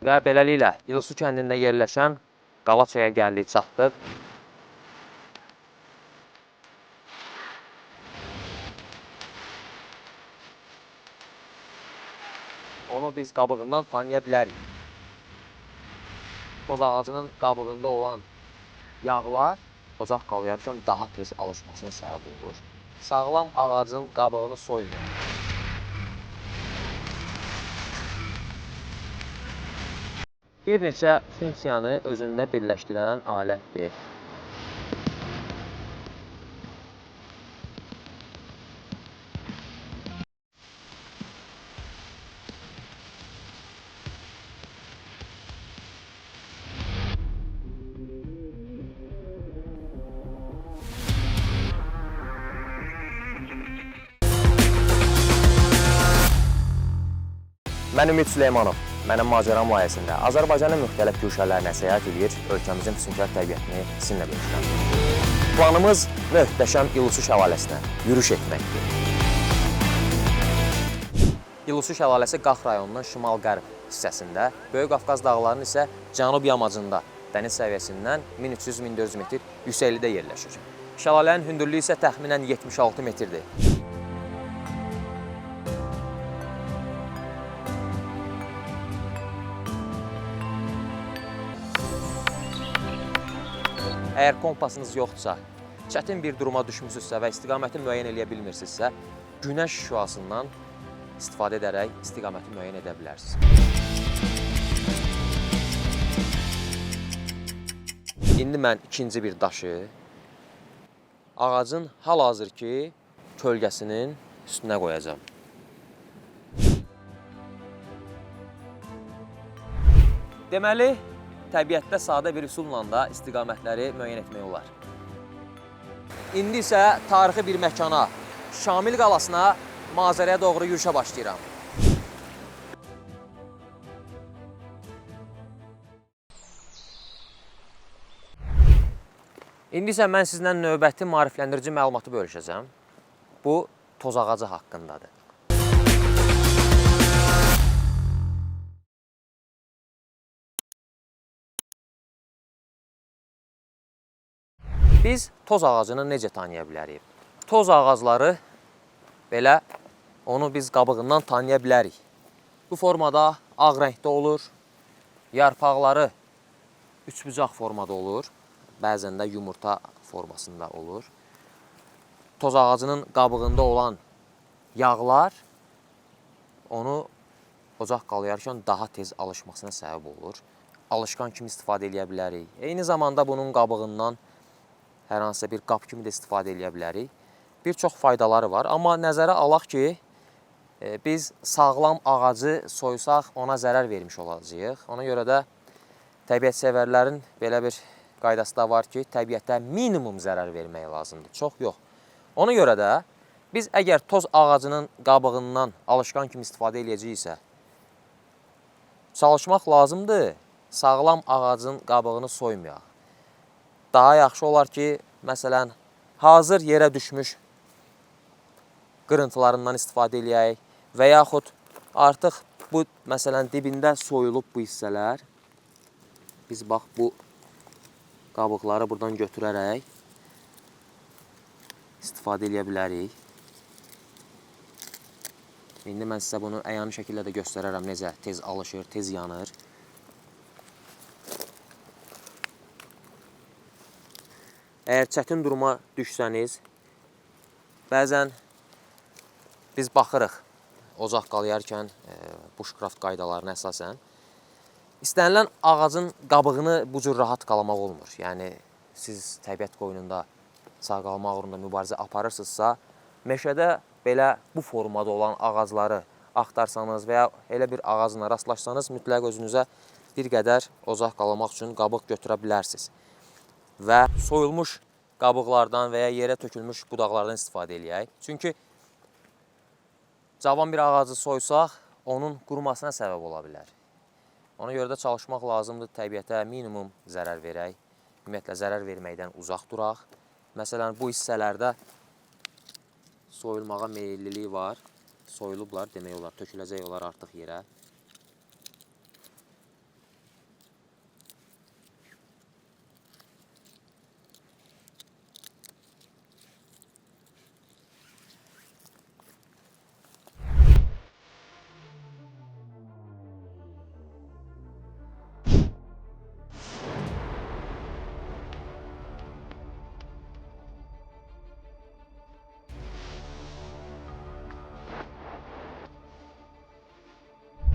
Və beləliklə İlsu kəndində yerləşən Qalaçaya gəldik, çatdıq. Onu biz qabığından tanıya bilərik. Toz ağacının qabığında olan yağlar ocaq qalayarkən daha tez alışmasına səbəb olur. Sağlam ağacın qabığını soymuyor. Bir neçə funksiyanı özündə birləşdirən alətdir. Mən Ümid Süleymanov. Mənim macəram layihəsində Azərbaycanın müxtəlif güşələrinə səyahət edir, ölkəmizin füsunkar təbiətini sizinlə bölüşürəm. Planımız möhtəşəm İlsu şəlaləsinə yürüş etməkdir. İlsu şəlaləsi Qax rayonunun şimal-qərb hissəsində, Böyük Qafqaz dağlarının isə cənub yamacında dəniz səviyyəsindən 1300-1400 metr yüksəklikdə yerləşir. Şəlalənin hündürlüyü isə təxminən 76 metrdir. Əgər kompasınız yoxdursa, çətin bir duruma düşmüsünüzsə və istiqaməti müəyyən edə bilmirsinizsə, günəş şüasından istifadə edərək istiqaməti müəyyən edə bilərsiniz. İndi mən ikinci bir daşı ağacın hal-hazırki kölgəsinin üstünə qoyacağım. Deməli, təbiətdə sadə bir üsulla da istiqamətləri müəyyən etmək olar. İndi isə tarixi bir məkana, Şamil qalasına, Mazərəyə doğru yürüşə başlayıram. İndi isə mən sizlə növbəti maarifləndirici məlumatı bölüşəcəm. Bu, toz ağacı haqqındadır. Biz toz ağacını necə tanıya bilərik? Toz ağacları belə onu biz qabığından tanıya bilərik. Bu formada ağ rəngdə olur, yarpaqları üçbucaq formada olur, bəzən də yumurta formasında olur. Toz ağacının qabığında olan yağlar onu ocaq qalayarkən daha tez alışmasına səbəb olur. Alışqan kimi istifadə edə bilərik. Eyni zamanda bunun qabığından hər hansısa bir qab kimi də istifadə edə bilərik. Bir çox faydaları var, amma nəzərə alaq ki, biz sağlam ağacı soysaq ona zərər vermiş olacağıq. Ona görə də təbiətsevərlərin belə bir qaydası da var ki, təbiətə minimum zərər vermək lazımdır, çox yox. Ona görə də biz əgər toz ağacının qabığından alışqan kimi istifadə edəcəyiksə, çalışmaq lazımdır, sağlam ağacın qabığını soymayaq. Daha yaxşı olar ki, məsələn, hazır yerə düşmüş qırıntılarından istifadə edək və yaxud artıq bu, məsələn, dibində soyulub bu hissələr. Biz bax, bu qabıqları buradan götürərək istifadə edə bilərik. İndi mən sizə bunu əyani şəkildə də göstərərəm, necə tez alışır, tez yanır. Əgər çətin duruma düşsəniz, bəzən biz baxırıq ocaq qalayarkən bushcraft qaydalarına əsasən, istənilən ağacın qabığını bu cür rahat qalamaq olmur. Yəni, siz təbiət qoynunda sağ qalmaq uğrunda mübarizə aparırsınızsa, meşədə belə bu formada olan ağacları axtarsanız və ya elə bir ağacla rastlaşsanız, mütləq özünüzə bir qədər ocaq qalamaq üçün qabıq götürə bilərsiniz. Və soyulmuş qabıqlardan və ya yerə tökülmüş budaqlardan istifadə edək. Çünki cavan bir ağacı soysaq, onun qurumasına səbəb ola bilər. Ona görə də çalışmaq lazımdır, təbiətə minimum zərər verək. Ümumiyyətlə, zərər verməkdən uzaq duraq. Məsələn, bu hissələrdə soyulmağa meyillilik var. Soyulublar, demək olar, töküləcək olar artıq yerə.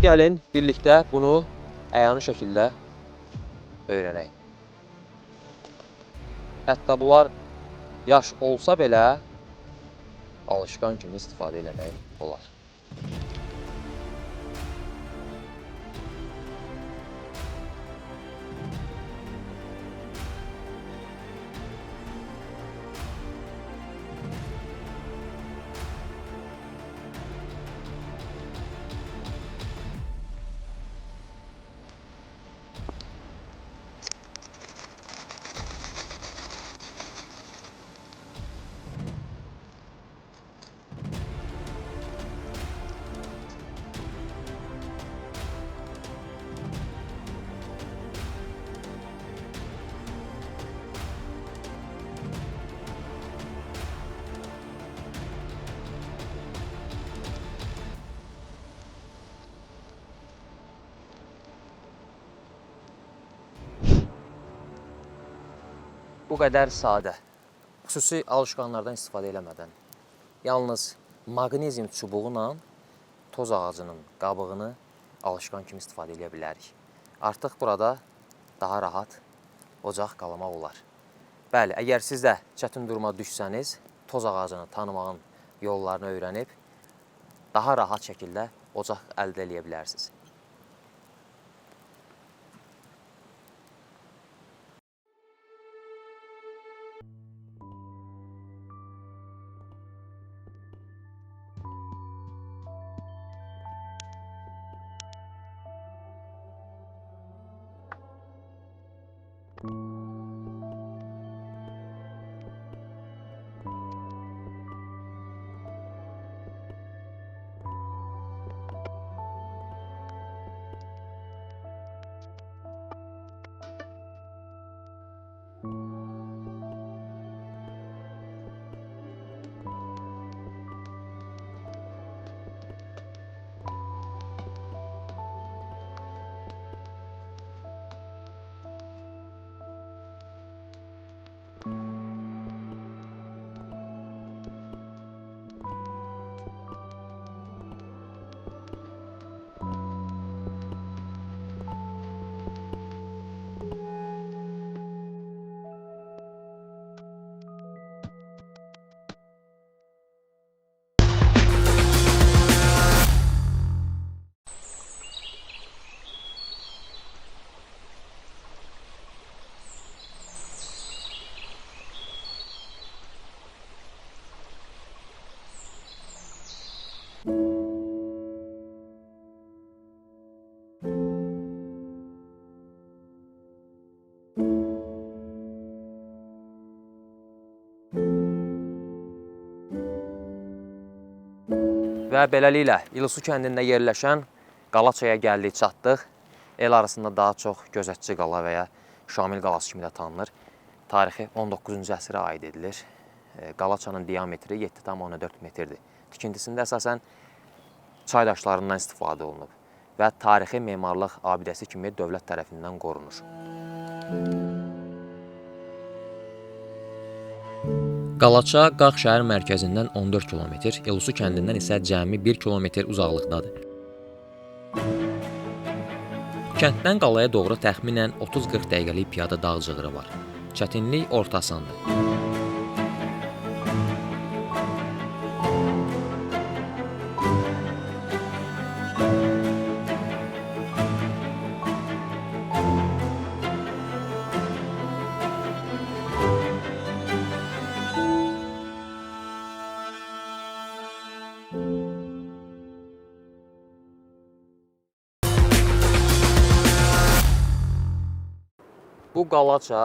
Gəlin birlikdə bunu əyani şəkildə öyrənək. Hətta bunlar yaş olsa belə alışqan kimi istifadə eləmək olar. Bu qədər sadə, xüsusi alışqanlardan istifadə eləmədən, yalnız maqnezium çubuğuyla toz ağacının qabığını alışqan kimi istifadə edə bilərik. Artıq burada daha rahat ocaq qalamaq olar. Bəli, əgər siz də çətin duruma düşsəniz, toz ağacını tanımağın yollarını öyrənib, daha rahat şəkildə ocaq əldə edə bilərsiniz. Və beləliklə İlsu kəndində yerləşən Qalaçaya gəldik, çatdıq. El arasında daha çox Gözətçi qala və ya Şamil qalası kimi də tanınır. Tarixi 19-cu əsrə aid edilir. Qalaçanın diametri 7,4 metrdir. Tikintisində əsasən çay daşlarından istifadə olunub və tarixi memarlıq abidəsi kimi dövlət tərəfindən qorunur. Qalaça Qax şəhər mərkəzindən 14 km, İlsu kəndindən isə cəmi 1 km uzaqlıqdadır. Kənddən qalaya doğru təxminən 30-40 dəqiqəlik piyada dağ cığırı var. Çətinlik ortasındadır. Bu Qalaça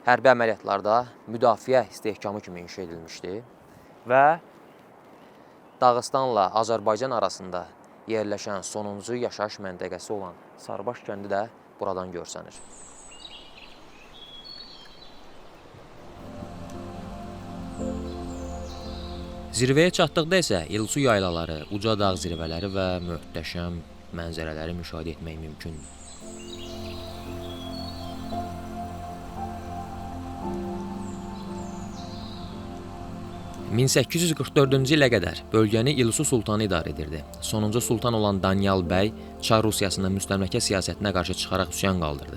hərbi əməliyyatlarda müdafiə istehkamı kimi inşa edilmişdi və Dağıstanla Azərbaycan arasında yerləşən sonuncu yaşayış məntəqəsi olan Sarıbaş kəndi də buradan görsənir. Zirvəyə çatdıqda isə İlsu yaylaları, uca dağ zirvələri və möhtəşəm mənzərələri müşahidə etmək mümkündür. 1844-cü ilə qədər bölgəni İlsu sultanı idarə edirdi. Sonuncu sultan olan Danyal bəy Çar Rusiyasının müstəmləkə siyasətinə qarşı çıxaraq üsyan qaldırdı.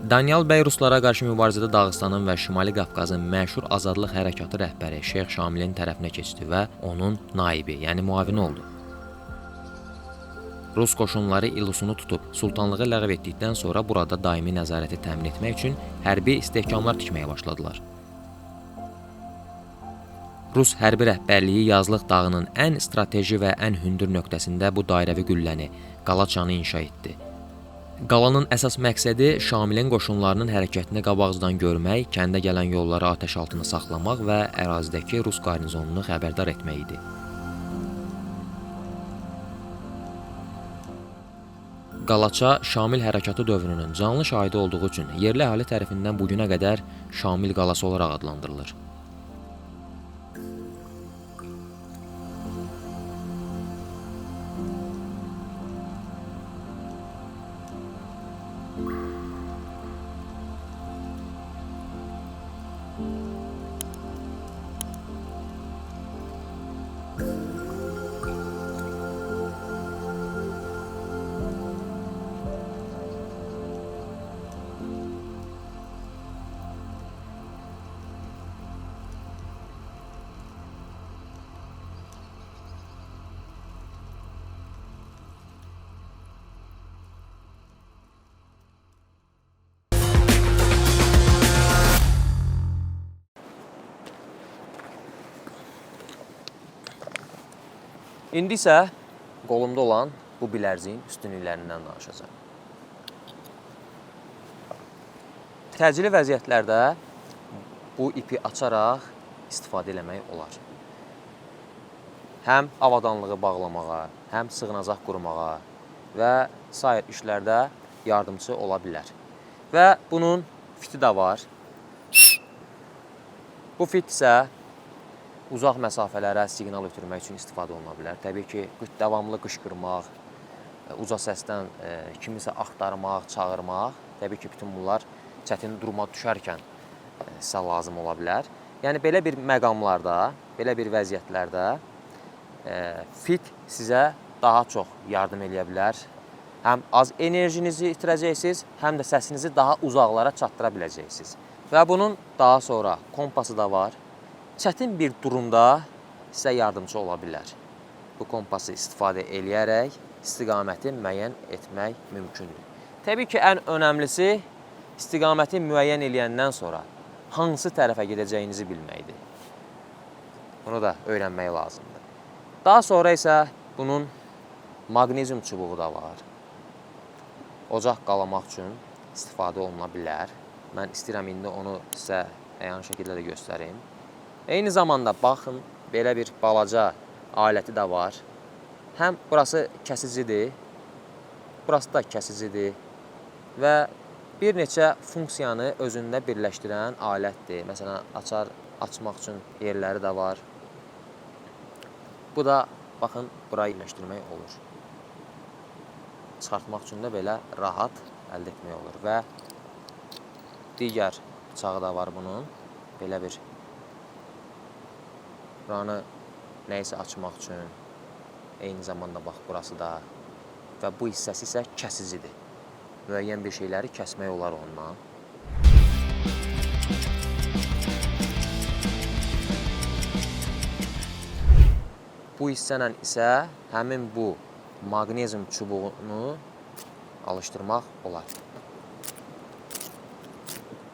Danyal bəy ruslara qarşı mübarizədə Dağıstanın və Şimali Qafqazın məşhur azadlıq hərəkatı rəhbəri Şeyx Şamilin tərəfinə keçdi və onun naibi, yəni müavini oldu. Rus qoşunları İlsunu tutub sultanlığı ləğv etdikdən sonra burada daimi nəzarəti təmin etmək üçün hərbi istehkamlar tikməyə başladılar. Rus hərbi rəhbərliyi Yazlıq dağının ən strateji və ən hündür nöqtəsində bu dairəvi qülləni, Qalaçanı inşa etdi. Qalanın əsas məqsədi Şamilin qoşunlarının hərəkətini qabaqcadan görmək, kəndə gələn yolları atəş altında saxlamaq və ərazidəki Rus qarnizonunu xəbərdar etmək idi. Qalaça Şamil hərəkatı dövrünün canlı şahidi olduğu üçün yerli əhali tərəfindən bu günə qədər Şamil qalası olaraq adlandırılır. İndi isə qolumda olan bu bilərziyin üstünlüklərindən danışacağım. Təcili vəziyyətlərdə bu ipi açaraq istifadə eləmək olar. Həm avadanlığı bağlamağa, həm sığınacaq qurmağa və sair işlərdə yardımcı ola bilər. Və bunun fiti də var. Bu fit isə uzaq məsafələrə siqnal ötürmək üçün istifadə oluna bilər. Təbii ki, davamlı qışqırmaq, uca səsdən kimisə axtarmaq, çağırmaq, təbii ki, bütün bunlar çətin duruma düşərkən sizə lazım ola bilər. Yəni, belə bir məqamlarda, belə bir vəziyyətlərdə fit sizə daha çox yardım edə bilər. Həm az enerjinizi itirəcəksiniz, həm də səsinizi daha uzaqlara çatdıra biləcəksiniz. Və bunun daha sonra kompası da var. Çətin bir durumda sizə yardımcı ola bilər. Bu kompası istifadə eləyərək istiqaməti müəyyən etmək mümkündür. Təbii ki, ən önəmlisi istiqaməti müəyyən eləyəndən sonra hansı tərəfə gedəcəyinizi bilməkdir. Bunu da öyrənmək lazımdır. Daha sonra isə bunun maqnezium çubuğu da var. Ocaq qalamaq üçün istifadə oluna bilər. Mən istəyirəm indi onu sizə əyan şəkildə də göstərim. Eyni zamanda baxın, belə bir balaca aləti də var. Həm burası kəsicidir, burası da kəsicidir və bir neçə funksiyanı özündə birləşdirən alətdir. Məsələn, açmaq üçün yerləri də var. Bu da, baxın, burayı birləşdirmək olur. Çıxartmaq üçün də belə rahat əldə etmək olur və digər bıçağı da var bunun. Belə bir buranı nəyisə açmaq üçün, eyni zamanda bax, burası da və bu hissəsi isə kəsicidir. Müəyyən bir şeyləri kəsmək olar ondan. Bu hissənlə isə həmin bu maqnezium çubuğunu alışdırmaq olar.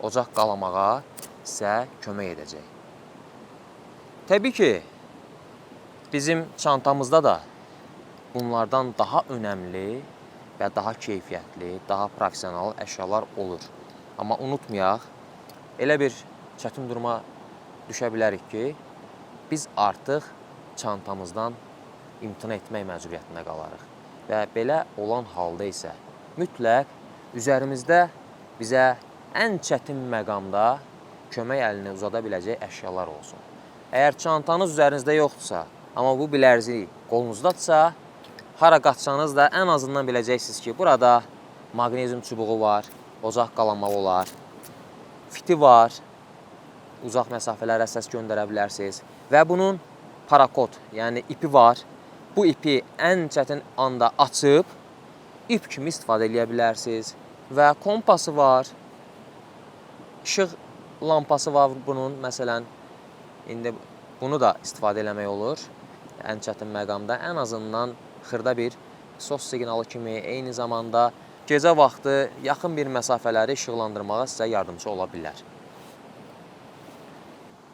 Ocaq qalamağa sizə kömək edəcək. Təbii ki, bizim çantamızda da bunlardan daha önəmli və daha keyfiyyətli, daha profesional əşyalar olur. Amma unutmayaq, elə bir çətin duruma düşə bilərik ki, biz artıq çantamızdan imtina etmək məcburiyyətində qalarıq. Və belə olan halda isə mütləq üzərimizdə bizə ən çətin məqamda kömək əlini uzada biləcək əşyalar olsun. Əgər çantanız üzərinizdə yoxdursa, amma bu bilərzik qolunuzdadırsa, hara qaçsanız da ən azından biləcəksiniz ki, burada maqnezium çubuğu var, ocaq qalamağı olar, fiti var, uzaq məsafələrə səs göndərə bilərsiniz. Və bunun parakod, yəni ipi var. Bu ipi ən çətin anda açıb, ip kimi istifadə edə bilərsiniz. Və kompası var, işıq lampası var bunun, məsələn. İndi bunu da istifadə eləmək olur. Ən çətin məqamda ən azından xırda bir sos siqnalı kimi, eyni zamanda gecə vaxtı yaxın bir məsafələri işıqlandırmağa sizə yardımcı ola bilər.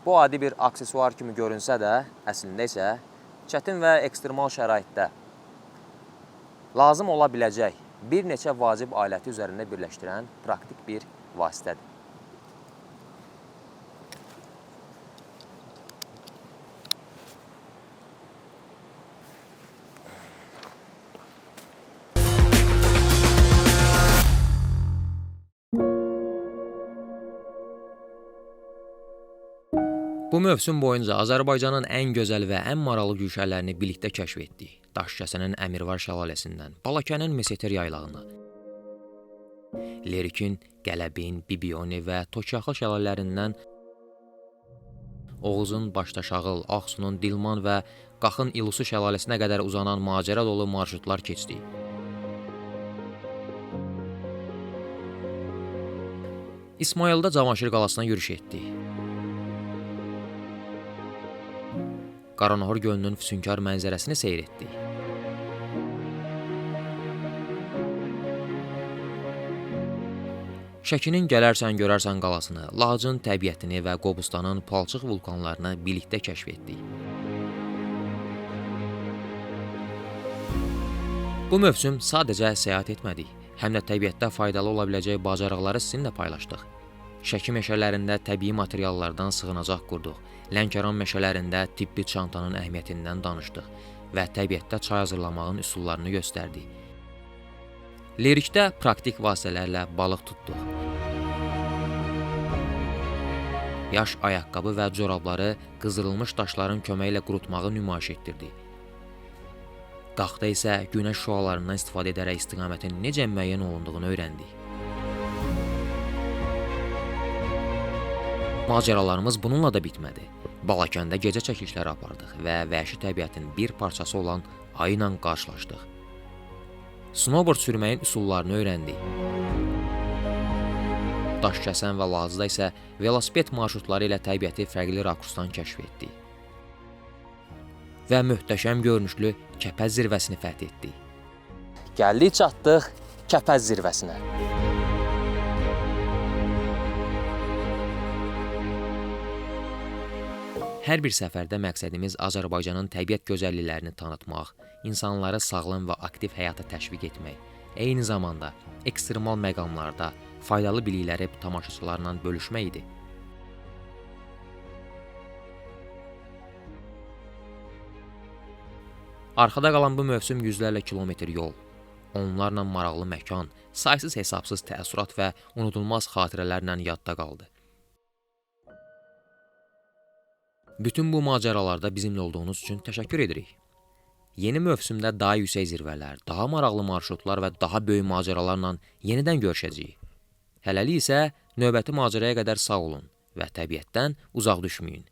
Bu adi bir aksesuar kimi görünsə də, əslində isə çətin və ekstremal şəraitdə lazım ola biləcək bir neçə vacib aləti üzərində birləşdirən praktik bir vasitədir. Bu mövsüm boyunca Azərbaycanın ən gözəl və ən maraqlı güşələrini birlikdə kəşf etdik. Daşkəsənin Əmirvar şəlaləsindən Balakənin Meseter yaylağına, Lerikin, Qələbin, Bibioni və Tokyaxıl şəlalələrindən Oğuzun, Başdaşağıl, Ağsunun, Dilman və Qaxın İlusu şəlaləsinə qədər uzanan macəra dolu marşrutlar keçdik. İsmayılda Cavanşir qalasına yürüş etdik. Qaranahor gölünün füsunkar mənzərəsini seyr etdik. Şəkinin Gələrsən Görərsən qalasını, Lacın təbiətini və Qobustanın palçıq vulkanlarını birlikdə kəşf etdik. Bu mövsüm sadəcə səyahət etmədik, həm də təbiətdə faydalı ola biləcək bacarıqları sizinlə paylaşdıq. Şəki meşələrində təbii materiallardan sığınacaq qurduq. Lənkəran meşələrində tibbi çantanın əhəmiyyətindən danışdıq və təbiətdə çay hazırlamağın üsullarını göstərdik. Lerikdə praktik vasitələrlə balıq tutduq. Yaş ayaqqabı və corabları qızdırılmış daşların köməyi ilə qurutmağı nümayiş etdirdik. Qaxda isə günəş şüalarından istifadə edərək istiqamətin necə müəyyən olunduğunu öyrəndik. Macəralarımız bununla da bitmədi. Balakəndə gecə çəkilişləri apardıq və vəhşi təbiətin bir parçası olan ayı ilə qarşılaşdıq. Snowboard sürməyin üsullarını öyrəndik. Daşkəsən və Lazıda isə velosiped marşrutları ilə təbiəti fərqli rakursdan kəşf etdik. Və möhtəşəm görünüşlü Kəpəz zirvəsini fəth etdik. Gəldik, çatdıq Kəpəz zirvəsinə. Hər bir səfərdə məqsədimiz Azərbaycanın təbiət gözəlliklərini tanıtmaq, insanları sağlam və aktiv həyata təşviq etmək, eyni zamanda ekstremal məqamlarda faydalı bilikləri tamaşaçılarla bölüşmək idi. Arxada qalan bu mövsüm yüzlərlə kilometr yol, onlarla maraqlı məkan, saysız hesabsız təəssürat və unudulmaz xatirələrlə yadda qaldı. Bütün bu macəralarda bizimlə olduğunuz üçün təşəkkür edirik. Yeni mövsümdə daha yüksək zirvələr, daha maraqlı marşrutlar və daha böyük macəralarla yenidən görüşəcəyik. Hələlik isə növbəti macəraya qədər sağ olun və təbiətdən uzaq düşməyin.